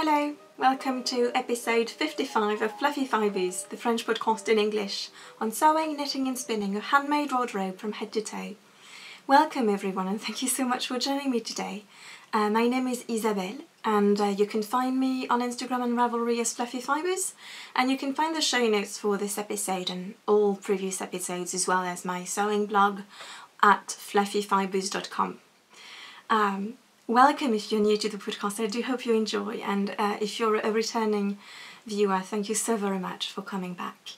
Hello, welcome to episode 55 of Fluffy Fibres, the French podcast in English, on sewing, knitting and spinning a handmade wardrobe from head to toe. Welcome everyone and thank you so much for joining me today. My name is Isabelle and you can find me on Instagram and Ravelry as Fluffy Fibres, and you can find the show notes for this episode and all previous episodes as well as my sewing blog at fluffyfibres.com. Welcome if you're new to the podcast. I do hope you enjoy, and if you're a returning viewer, thank you so very much for coming back.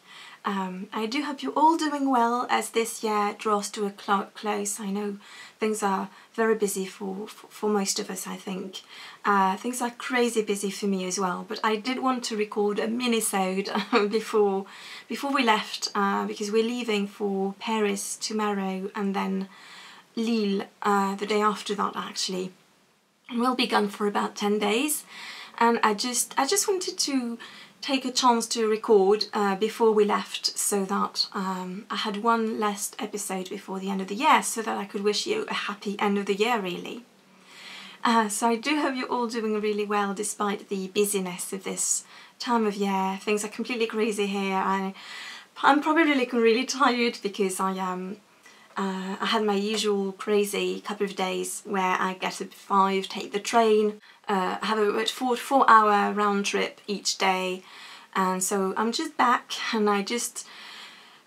I do hope you're all doing well as this year draws to a close. I know things are very busy for most of us, I think. Things are crazy busy for me as well, but I did want to record a mini-sode before we left, because we're leaving for Paris tomorrow and then Lille the day after that actually. We'll be gone for about 10 days, and I just wanted to take a chance to record before we left, so that I had one last episode before the end of the year, so that I could wish you a happy end of the year really. So I do hope you're all doing really well despite the busyness of this time of year. Things are completely crazy here. I'm probably looking really tired because I had my usual crazy couple of days where I get up at 5, take the train, I have a 4-hour round trip each day, and so I'm just back and I just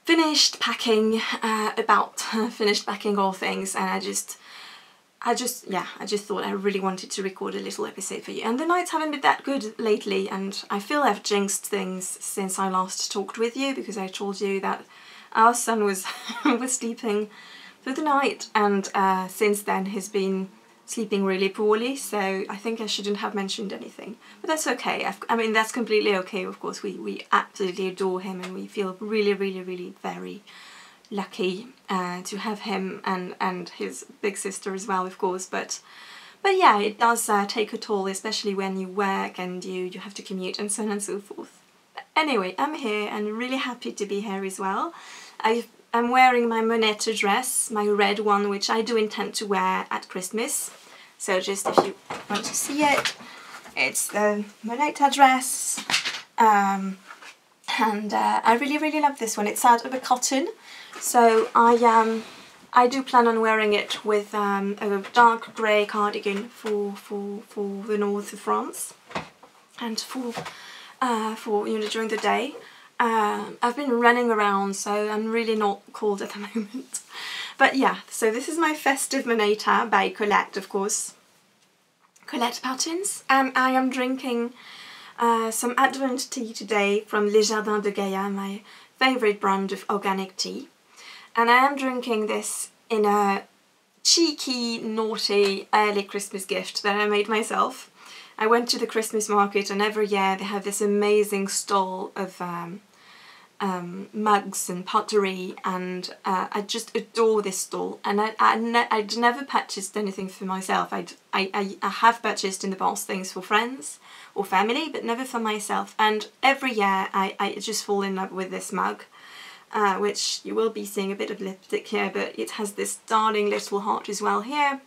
finished packing, finished packing all things, and I just thought I really wanted to record a little episode for you. And the nights haven't been that good lately, and I feel I've jinxed things since I last talked with you, because I told you that our son was sleeping through the night, and since then he's been sleeping really poorly, so I think I shouldn't have mentioned anything. But that's okay. I mean, that's completely okay, of course. We absolutely adore him, and we feel really, really, really very lucky to have him and his big sister as well, of course. But yeah, it does take a toll, especially when you work and you have to commute and so on and so forth. Anyway, I'm here and really happy to be here as well. I'm wearing my Moneta dress, my red one, which I do intend to wear at Christmas. So just if you want to see it, it's the Moneta dress. And I really, really love this one. It's out of a cotton. So I do plan on wearing it with a dark grey cardigan for the north of France, and for during the day. I've been running around, so I'm really not cold at the moment. But yeah, so this is my festive Moneta by Colette, of course. Colette Patterns. And I am drinking some Advent tea today from Les Jardins de Gaïa, my favourite brand of organic tea. And I am drinking this in a cheeky, naughty, early Christmas gift that I made myself. I went to the Christmas market, and every year they have this amazing stall of mugs and pottery, and I just adore this stall. And I'd never purchased anything for myself. I have purchased in the past things for friends or family, but never for myself. And every year I just fall in love with this mug, which you will be seeing a bit of lipstick here, but it has this darling little heart as well here,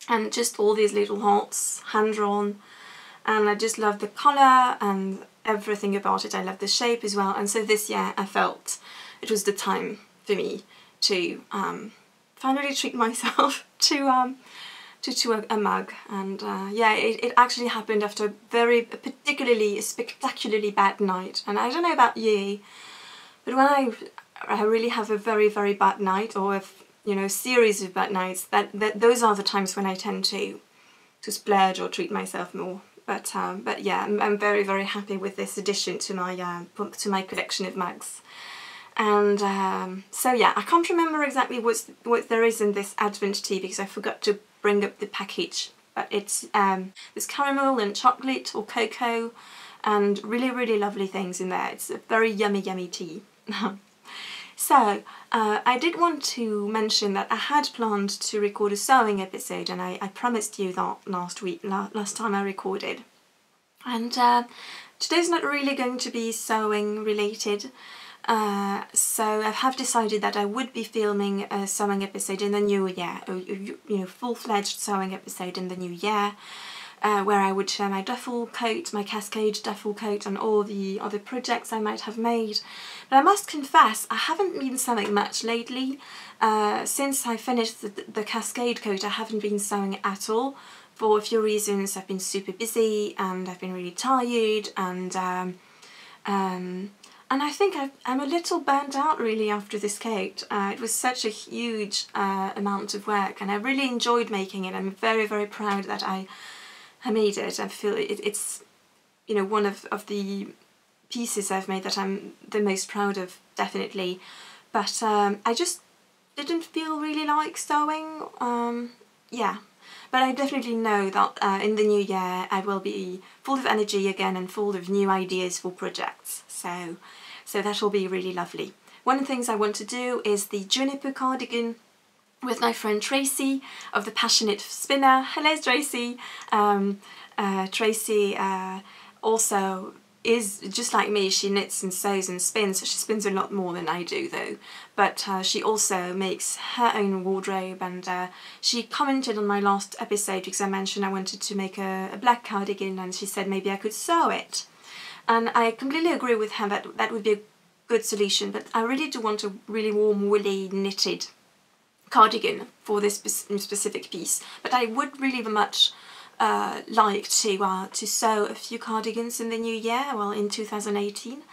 and just all these little hearts hand-drawn. And I just love the colour and everything about it. I love the shape as well. And so this year I felt it was the time for me to finally treat myself to a mug. And yeah, it actually happened after a particularly spectacularly bad night. And I don't know about you, but when I really have a very, very bad night, or a series of bad nights, that those are the times when I tend to splurge or treat myself more. But yeah, I'm very, very happy with this addition to my collection of mugs. And so yeah, I can't remember exactly what there is in this Advent tea, because I forgot to bring up the package. But it's there's caramel and chocolate or cocoa, and really, really lovely things in there. It's a very yummy, yummy tea. So, I did want to mention that I had planned to record a sewing episode, and I promised you that last time I recorded. And today's not really going to be sewing related, so I have decided that I would be filming a sewing episode in the new year, full-fledged sewing episode in the new year. where I would share my duffel coat, my Cascade duffel coat, and all the other projects I might have made. But I must confess, I haven't been sewing much lately. Since I finished the Cascade coat, I haven't been sewing at all. For a few reasons. I've been super busy and I've been really tired, and I think I'm a little burnt out really after this coat. It was such a huge amount of work, and I really enjoyed making it. I'm very, very proud that I made it. I feel it's, you know, one of the pieces I've made that I'm the most proud of, definitely. But I just didn't feel really like sewing. Yeah. But I definitely know that in the new year I will be full of energy again and full of new ideas for projects. So that will be really lovely. One of the things I want to do is the juniper cardigan with my friend Tracy of The Passionate Spinner. Hello Tracy! Tracy also is just like me. She knits and sews and spins. She spins a lot more than I do though, but she also makes her own wardrobe, and she commented on my last episode because I mentioned I wanted to make a black cardigan, and she said maybe I could sew it, and I completely agree with her that that would be a good solution. But I really do want a really warm woolly knitted cardigan for this specific piece, but I would really much like to sew a few cardigans in the new year, well, in 2018.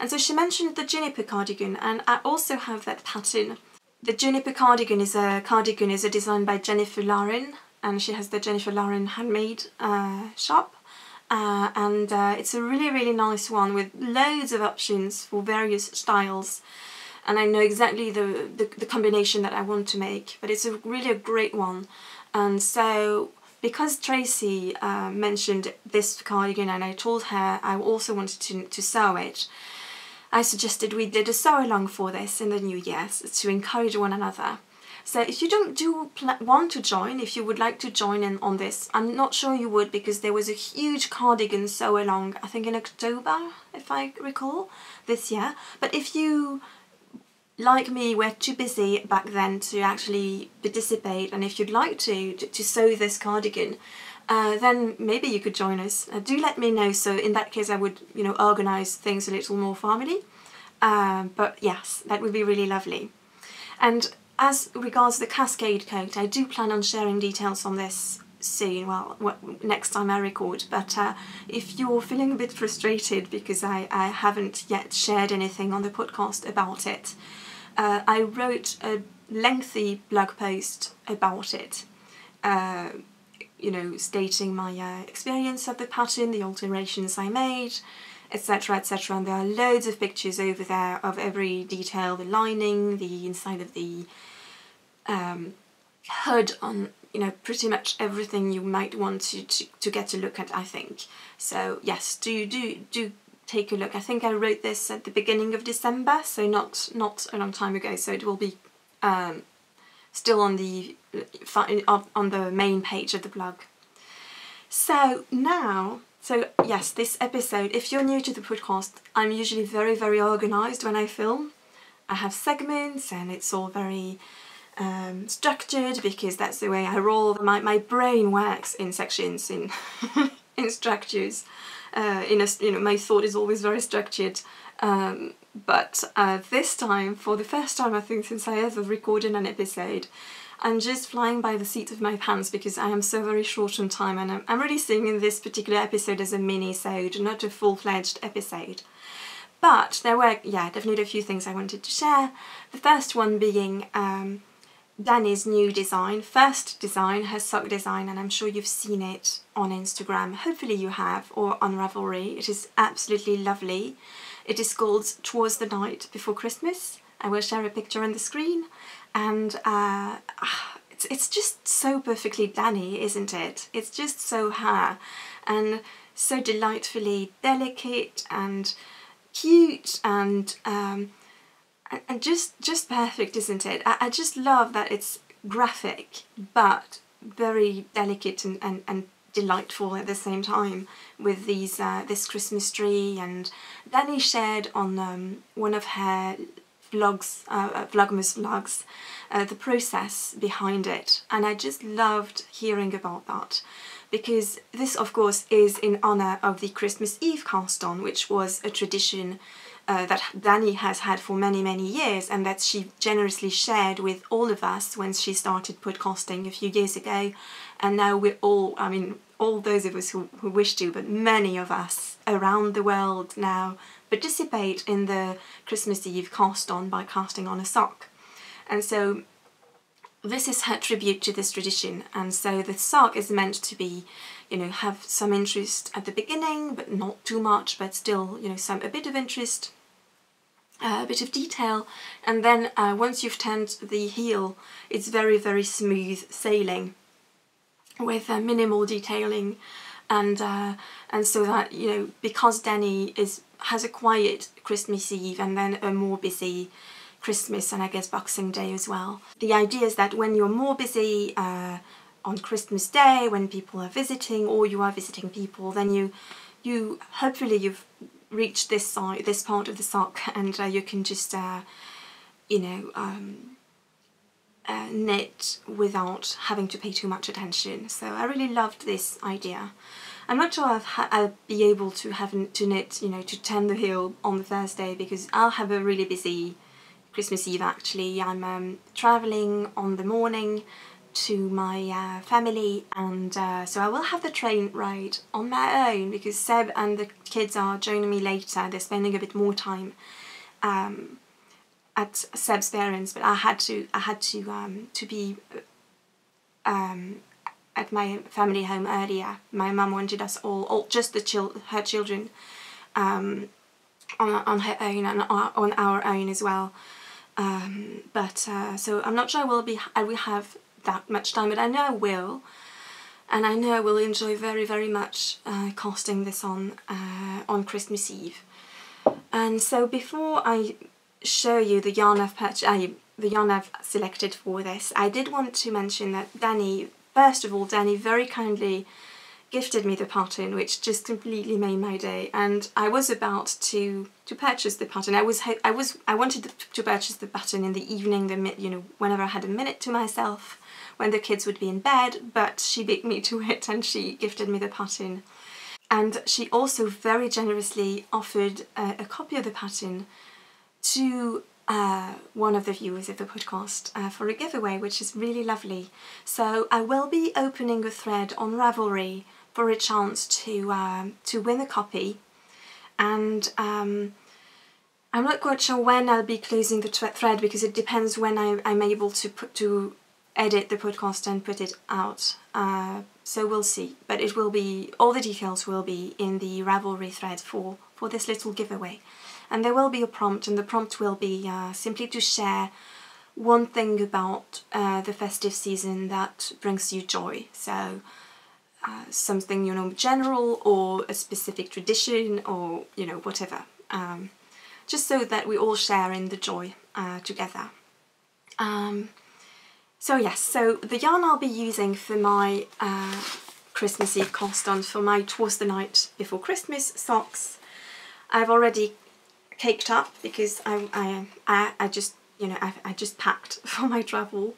And so she mentioned the juniper cardigan, and I also have that pattern. The juniper cardigan is a design by Jennifer Lauren, and she has the Jennifer Lauren handmade shop, and it's a really, really nice one with loads of options for various styles. And I know exactly the combination that I want to make, but it's really a great one. And so because Tracy mentioned this cardigan and I told her I also wanted to sew it, I suggested we did a sew along for this in the new year to encourage one another. So if you don't want to join, if you would like to join in on this, I'm not sure you would, because there was a huge cardigan sew along, I think in October, if I recall, this year. But if you, like me, we're too busy back then to actually participate, and if you'd like to sew this cardigan, then maybe you could join us. Do let me know, so in that case I would, you know, organise things a little more formally. But yes, that would be really lovely. And as regards the Cascade coat, I do plan on sharing details on this soon, well, next time I record. But if you're feeling a bit frustrated because I haven't yet shared anything on the podcast about it, I wrote a lengthy blog post about it, you know, stating my experience of the pattern, the alterations I made, etc, etc, and there are loads of pictures over there of every detail, the lining, the inside of the hood, on, you know, pretty much everything you might want to get a look at, I think. So yes, do take a look. I think I wrote this at the beginning of December, so not a long time ago, so it will be still on the main page of the blog. So now, yes, this episode, if you're new to the podcast, I'm usually very, very organised when I film. I have segments and it's all very structured, because that's the way I roll. My brain works in sections, in in structures. My thought is always very structured. But this time, for the first time I think since I ever recorded an episode, I'm just flying by the seat of my pants because I am so very short on time, and I'm really seeing this particular episode as a mini-sode, not a full-fledged episode. But there were, yeah, definitely a few things I wanted to share. The first one being Dani's new design, first design, her sock design, and I'm sure you've seen it on Instagram. Hopefully you have, or on Ravelry. It is absolutely lovely. It is called "'Twas the Night Before Christmas." I will share a picture on the screen, and it's just so perfectly Dani, isn't it? It's just so her, and so delightfully delicate and cute, and just perfect, isn't it? I just love that it's graphic but very delicate and delightful at the same time, with these this Christmas tree. And Dani shared on one of her vlogs, Vlogmas vlogs, the process behind it, and I just loved hearing about that. because this of course is in honour of the Christmas Eve cast-on, which was a tradition that Dani has had for many years, and that she generously shared with all of us when she started podcasting a few years ago. And now we're all, I mean, all those of us who wish to, but many of us around the world now participate in the Christmas Eve cast-on by casting on a sock. And so this is her tribute to this tradition, and so the sock is meant to be, you know, have some interest at the beginning, but not too much, but still, you know, a bit of interest, a bit of detail, and then once you've turned the heel, it's very smooth sailing with minimal detailing, and so that, you know, because Dani has a quiet Christmas Eve and then a more busy Christmas and I guess Boxing Day as well. The idea is that when you're more busy on Christmas Day, when people are visiting or you are visiting people, then you hopefully you've reached this part of the sock, and you can just you know, knit without having to pay too much attention. So I really loved this idea. I'm not sure I'll be able to knit, you know, to turn the heel on the Thursday, because I'll have a really busy Christmas Eve actually. I'm travelling on the morning to my family, and so I will have the train ride on my own, because Seb and the kids are joining me later. They're spending a bit more time at Seb's parents', but I had to be at my family home earlier. My mum wanted us all just her children, on her own and on our own as well. So I'm not sure I will have that much time, but I know I will, and I know I will enjoy very much casting this on Christmas Eve. And so before I show you the yarn I've selected for this, I did want to mention that first of all, Dani very kindly gifted me the pattern, which just completely made my day. And I was about to purchase the pattern. I wanted to purchase the pattern in the evening, you know, whenever I had a minute to myself, when the kids would be in bed. But she beat me to it, and she gifted me the pattern. And she also very generously offered a copy of the pattern to one of the viewers of the podcast for a giveaway, which is really lovely. So I will be opening a thread on Ravelry for a chance to win a copy, and I'm not quite sure when I'll be closing the thread, because it depends when I'm able to edit the podcast and put it out. So we'll see, but it will be, all the details will be in the Ravelry thread for this little giveaway. And there will be a prompt, and the prompt will be simply to share one thing about the festive season that brings you joy. So something, you know, general, or a specific tradition, or, you know, whatever. Just so that we all share in the joy together. So yes, so the yarn I'll be using for my Christmas Eve cast-on, for my Twas the Night Before Christmas socks, I've already caked up, because I just, you know, I just packed for my travel,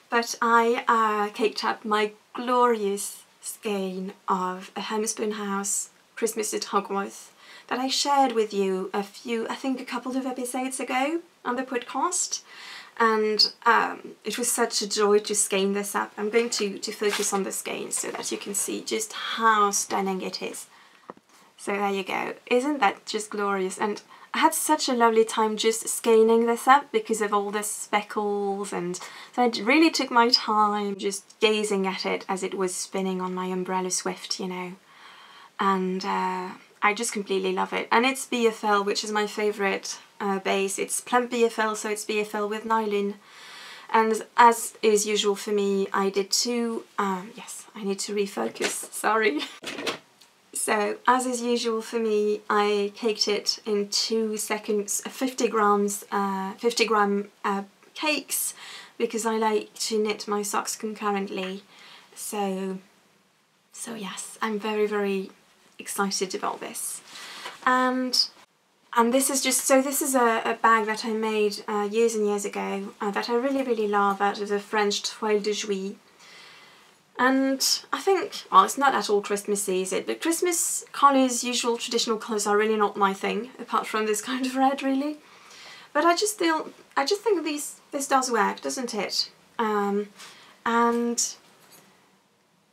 but I caked up my glorious skein of a Hermespoon House Christmas at Hogwarts that I shared with you I think a couple of episodes ago on the podcast, and it was such a joy to skein this up. I'm going to focus on the skein so that you can see just how stunning it is. So there you go. Isn't that just glorious? And I had such a lovely time just skeining this up because of all the speckles, and so I really took my time just gazing at it as it was spinning on my umbrella swift, you know. And I just completely love it. And it's BFL, which is my favourite base. It's plump BFL, so it's BFL with nylon. And as is usual for me, I did two, yes, I need to refocus, sorry. So, as is usual for me, I caked it in 2 seconds, 50 gram cakes, because I like to knit my socks concurrently. So yes, I'm very excited about this. And this is just, so this is a bag that I made years and years ago that I really love, out of the French Toile de Jouy. And I think, well, it's not at all Christmassy, is it? But Christmas colours, usual traditional colours, are really not my thing, apart from this kind of red, really. But I just think this does work, doesn't it? And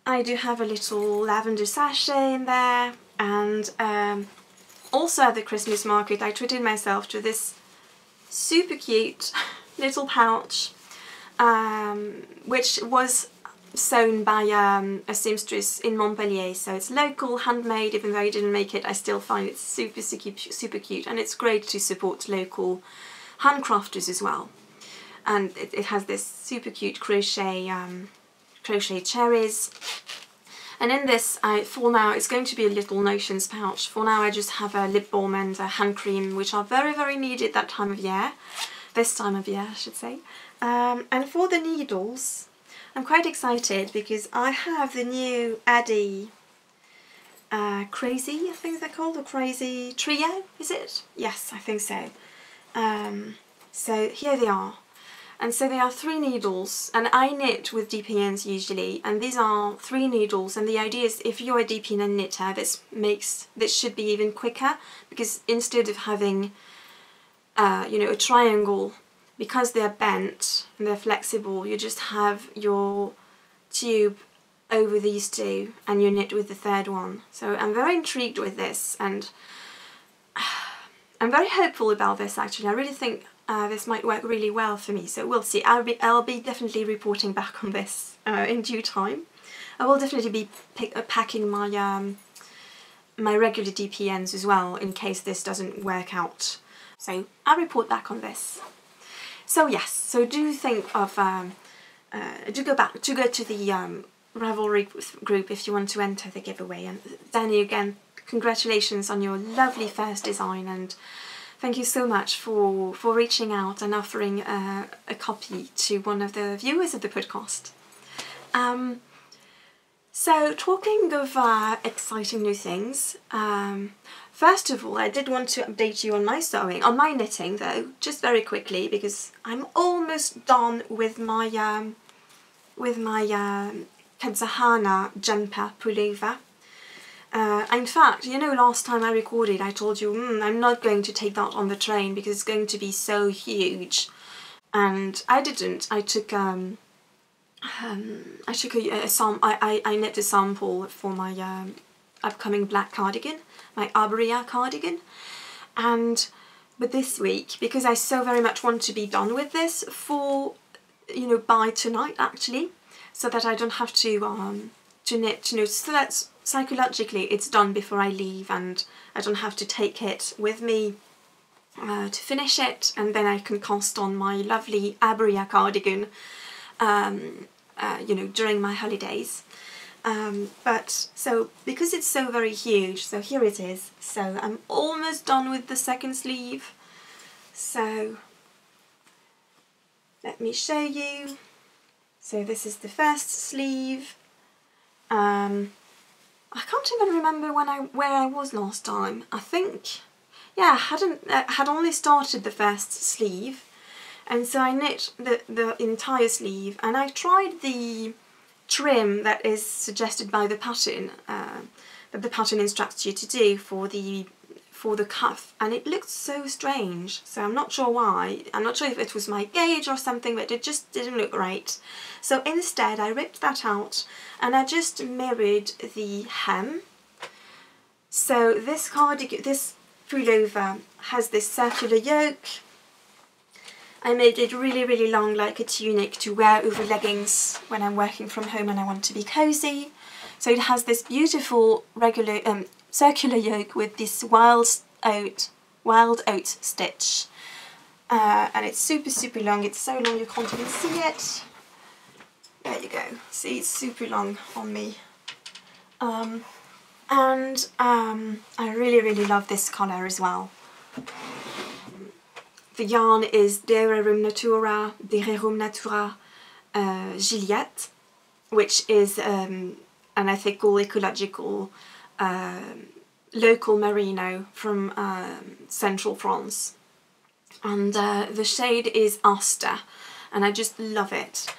I do have a little lavender sachet in there, and also at the Christmas market I treated myself to this super cute little pouch, which was sewn by a seamstress in Montpellier, so it's local, handmade. Even though I didn't make it, I still find it super cute, and it's great to support local handcrafters as well. And it has this super cute crochet cherries. And in this, for now, it's going to be a little notions pouch. For now, I just have a lip balm and a hand cream, which are very needed that time of year. This time of year, I should say. And for the needles, I'm quite excited because I have the new Addi Crazy, I think they're called, or Crazy Trio, is it? Yes, I think so. So here they are. And so they are 3 needles, and I knit with DPNs usually, and these are 3 needles, and the idea is if you're a DPN knitter, this should be even quicker, because instead of having you know, a triangle, because they're bent and they're flexible, you just have your tube over these 2 and you knit with the 3rd one. So I'm very intrigued with this, and I'm very hopeful about this actually. I really think this might work really well for me, so we'll see. I'll be definitely reporting back on this in due time. I will definitely be packing my my regular DPNs as well in case this doesn't work out. So I'll report back on this. So yes, so do think of do go to the Ravelry group if you want to enter the giveaway. And Danny, again, congratulations on your lovely first design, and thank you so much for reaching out and offering a copy to one of the viewers of the podcast. So talking of exciting new things, first of all, I did want to update you on my sewing, on my knitting though, just very quickly, because I'm almost done with my Kadzahana jumper pullover. In fact, you know, last time I recorded I told you I'm not going to take that on the train because it's going to be so huge, and I didn't. I took I knit a sample for my upcoming black cardigan, my Abria cardigan, but this week, because I so very much want to be done with this for, you know, by tonight actually, so that I don't have to knit, you know, so that's psychologically it's done before I leave, and I don't have to take it with me to finish it, and then I can cast on my lovely Abria cardigan you know, during my holidays. But so because it's so very huge, so here it is. So I'm almost done with the second sleeve. So let me show you. So this is the first sleeve. I can't even remember where I was last time. I think, yeah, I had only started the first sleeve, and so I knit the entire sleeve, and I tried the trim that is suggested by the pattern, that the pattern instructs you to do for the cuff, and it looked so strange, so I'm not sure why. I'm not sure if it was my gauge or something, but it just didn't look right. So instead I ripped that out and I just mirrored the hem. So this cardigan, this pullover has this circular yoke. I made it really long, like a tunic to wear over leggings when I'm working from home and I want to be cozy. So it has this beautiful regular circular yoke with this wild oat stitch, and it's super long. It's so long you can't even see it. There you go. See, it's super long on me. I really love this colour as well. The yarn is De Rerum Natura Gilliette, which is an ethical, ecological, local merino from central France. And the shade is Aster, and I just love it.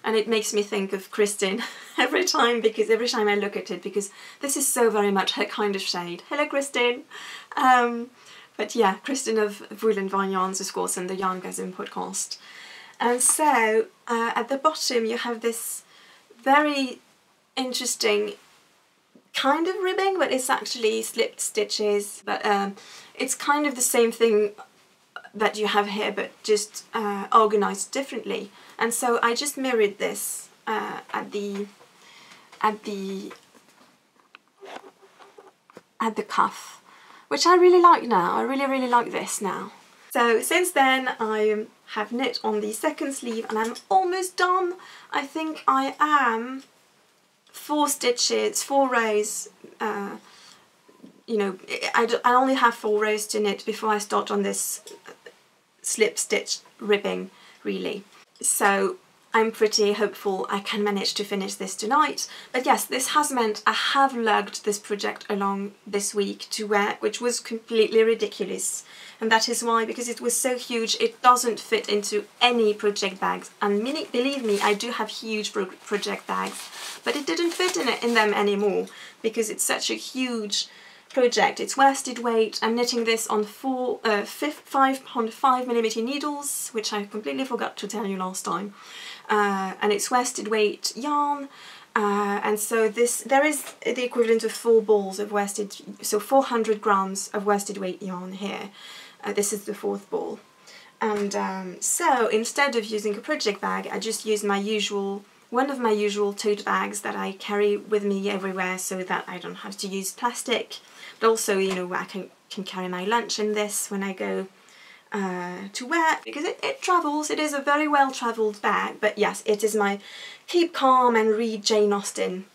And it makes me think of Kristin every time I look at it, because this is so very much her kind of shade. Hello, Kristin! But yeah, Kristin of Wool and Vine Yarns, of course, and the Yarngasm podcast. And so at the bottom you have this very interesting kind of ribbing, but it's actually slipped stitches, but it's kind of the same thing that you have here, but just organised differently. And so I just mirrored this at the cuff, which I really like now. I really like this now. So since then I have knit on the second sleeve and I'm almost done. I think I am 4 rows, you know, I only have 4 rows to knit before I start on this slip stitch ribbing, really. So I'm pretty hopeful I can manage to finish this tonight. But yes, this has meant I have lugged this project along this week to wear, which was completely ridiculous. And that is why, because it was so huge, it doesn't fit into any project bags. And believe me, I do have huge project bags, but it didn't fit in them anymore because it's such a huge project. It's worsted weight. I'm knitting this on 5.5mm needles, which I completely forgot to tell you last time. And it's worsted weight yarn. And so there is the equivalent of 4 balls of worsted, so 400 grams of worsted weight yarn here. This is the 4th ball. And so instead of using a project bag, I just use one of my usual tote bags that I carry with me everywhere so that I don't have to use plastic. But also, you know, I can carry my lunch in this when I go to wear, because it travels. It is a very well travelled bag, but yes, it is my keep calm and read Jane Austen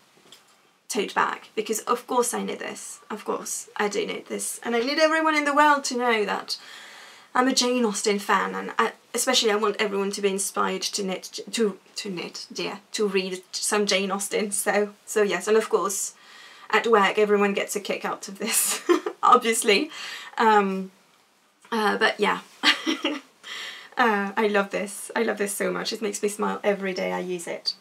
tote bag, because of course I knit this. Of course I do knit this, and I need everyone in the world to know that I'm a Jane Austen fan, and especially I want everyone to be inspired to read some Jane Austen. So yes, and of course at work everyone gets a kick out of this, obviously. But yeah, I love this. I love this so much. It makes me smile every day I use it.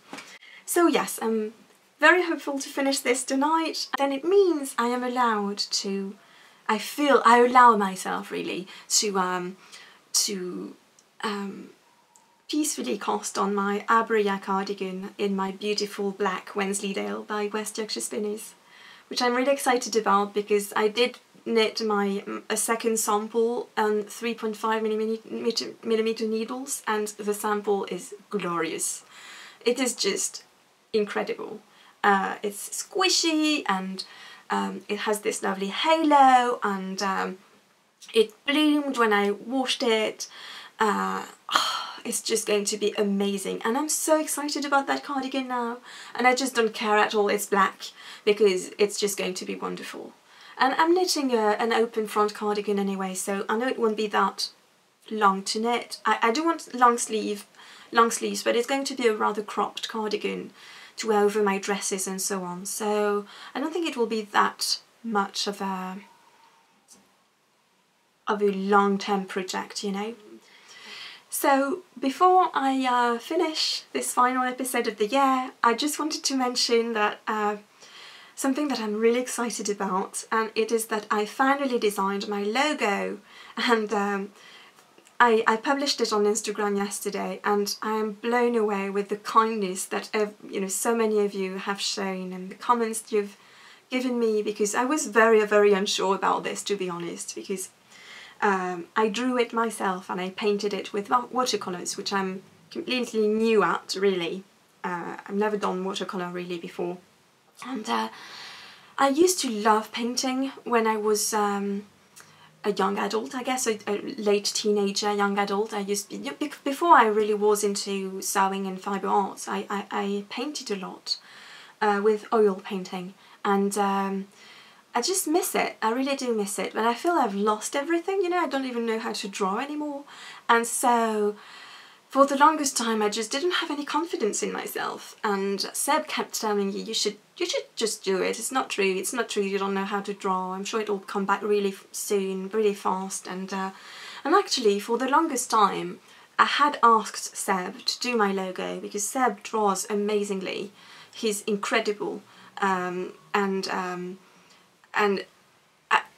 So yes, I'm very hopeful to finish this tonight. Then it means I am allowed to, I allow myself really to peacefully cast on my Abria cardigan in my beautiful black Wensleydale by West Yorkshire Spinneys, which I'm really excited about because I did knit a second sample on 3.5mm needles, and the sample is glorious. It is just incredible. It's squishy, and it has this lovely halo, and it bloomed when I washed it. It's just going to be amazing, and I'm so excited about that cardigan now, and I just don't care at all it's black, because it's just going to be wonderful. And I'm knitting an open front cardigan anyway, so I know it won't be that long to knit. I do want long sleeves, but it's going to be a rather cropped cardigan to wear over my dresses and so on, so I don't think it will be that much of a long-term project, you know. So before I finish this final episode of the year, I just wanted to mention that something that I'm really excited about, and it is that I finally designed my logo, and I published it on Instagram yesterday, and I am blown away with the kindness that so many of you have shown, and the comments you've given me, because I was very unsure about this, to be honest, because I drew it myself and I painted it with watercolours, which I'm completely new at, really. I've never done watercolour really before. And I used to love painting when I was a young adult, I guess, a late teenager, young adult. Before I really was into sewing and fibre arts, I painted a lot with oil painting, and I just miss it. I really do miss it, but I feel I've lost everything, you know. I don't even know how to draw anymore, and so for the longest time I just didn't have any confidence in myself, and Seb kept telling me, you should just do it. It's not true, you don't know how to draw. I'm sure it'll come back really soon, really fast. And actually for the longest time I had asked Seb to do my logo because Seb draws amazingly. He's incredible, and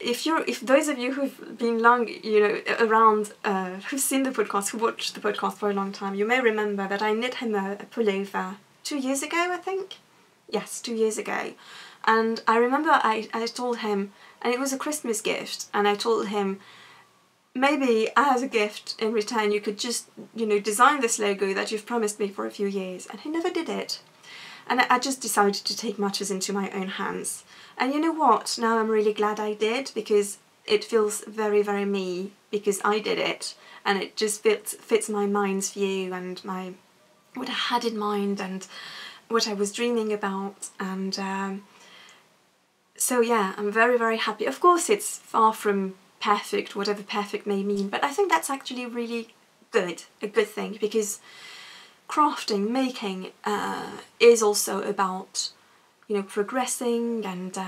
if those of you who've been long, around, who've seen the podcast, who watched the podcast for a long time, you may remember that I knit him a pullover 2 years ago, I think. Yes, 2 years ago. And I remember I told him, and it was a Christmas gift, and I told him, maybe as a gift in return you could just, design this logo that you've promised me for a few years. And he never did it. And I just decided to take matters into my own hands. And you know what? Now I'm really glad I did, because it feels very, very me, because I did it. And it just fits my mind's view and what I had in mind and what I was dreaming about. And so yeah, I'm very, very happy. Of course, it's far from perfect, whatever perfect may mean, but I think that's actually really good, a good thing, because crafting, making is also about, progressing and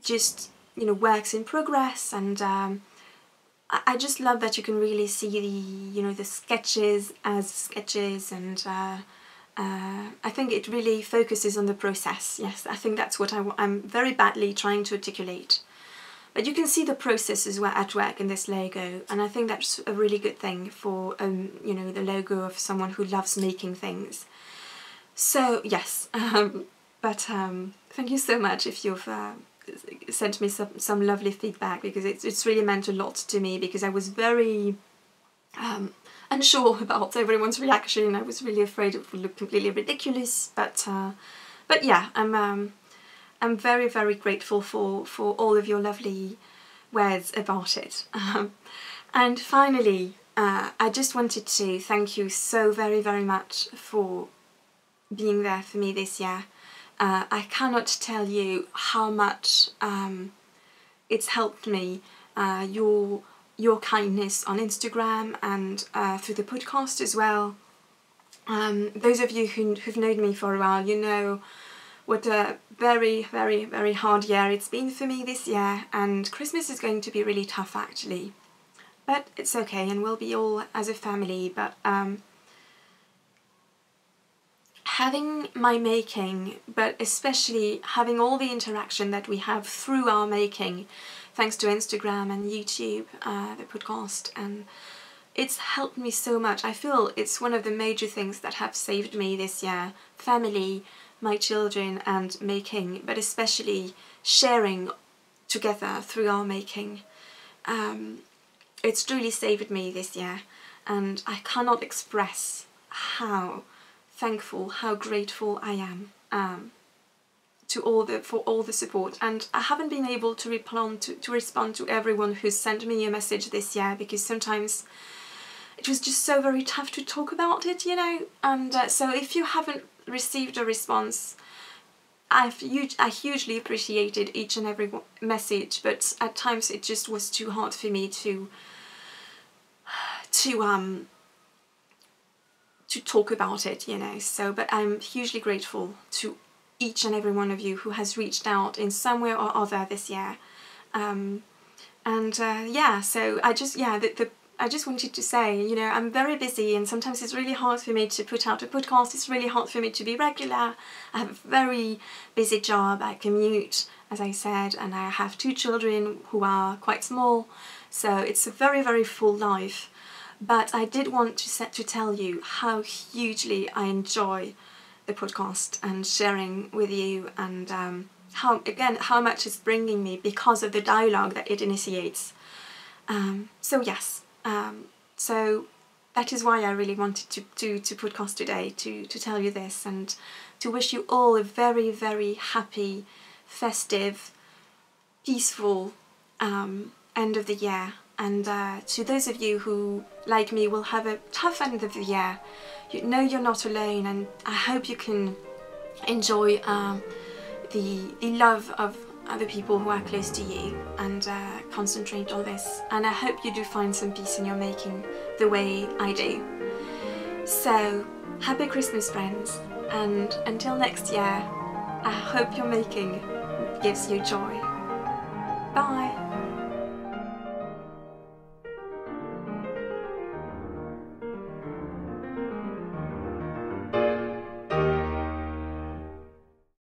just, works in progress. And I just love that you can really see the sketches as sketches, and I think it really focuses on the process. Yes, I think that's what I'm very badly trying to articulate. But you can see the process as well at work in this logo, and I think that's a really good thing for the logo of someone who loves making things. So yes, but thank you so much if you've sent me some lovely feedback, because it's really meant a lot to me, because I was very unsure about everyone's reaction. I was really afraid it would look completely ridiculous, but yeah, I'm very, very grateful for all of your lovely words about it. And finally, I just wanted to thank you so very, very much for being there for me this year. I cannot tell you how much it's helped me, your kindness on Instagram and through the podcast as well. Those of you who've known me for a while, you know what a very, very, very hard year it's been for me this year, and Christmas is going to be really tough actually. But it's okay, and we'll be all as a family. But having my making, but especially having all the interaction that we have through our making, thanks to Instagram and YouTube, the podcast, and it's helped me so much. I feel it's one of the major things that have saved me this year. Family, my children, and making, but especially sharing together through our making. It's truly saved me this year, and I cannot express how thankful, how grateful I am for all the support. And I haven't been able to respond to everyone who's sent me a message this year, because sometimes it was just so very tough to talk about it, and so if you haven't received a response, I hugely appreciated each and every message, but at times it just was too hard for me to talk about it, so, but I'm hugely grateful to each and every one of you who has reached out in some way or other this year. Yeah, so I just wanted to say, I'm very busy, and sometimes it's really hard for me to put out a podcast. It's really hard for me to be regular. I have a very busy job. I commute, as I said, and I have 2 children who are quite small. So it's a very, very full life. But I did want to tell you how hugely I enjoy the podcast and sharing with you, and how much it's bringing me because of the dialogue that it initiates. So yes. So that is why I really wanted to podcast today, to tell you this, and to wish you all a very, very happy, festive, peaceful end of the year. And to those of you who, like me, will have a tough end of the year, you're not alone, and I hope you can enjoy the love of other people who are close to you, and concentrate on this. And I hope you do find some peace in your making the way I do. So happy Christmas, friends, and until next year, I hope your making gives you joy. Bye.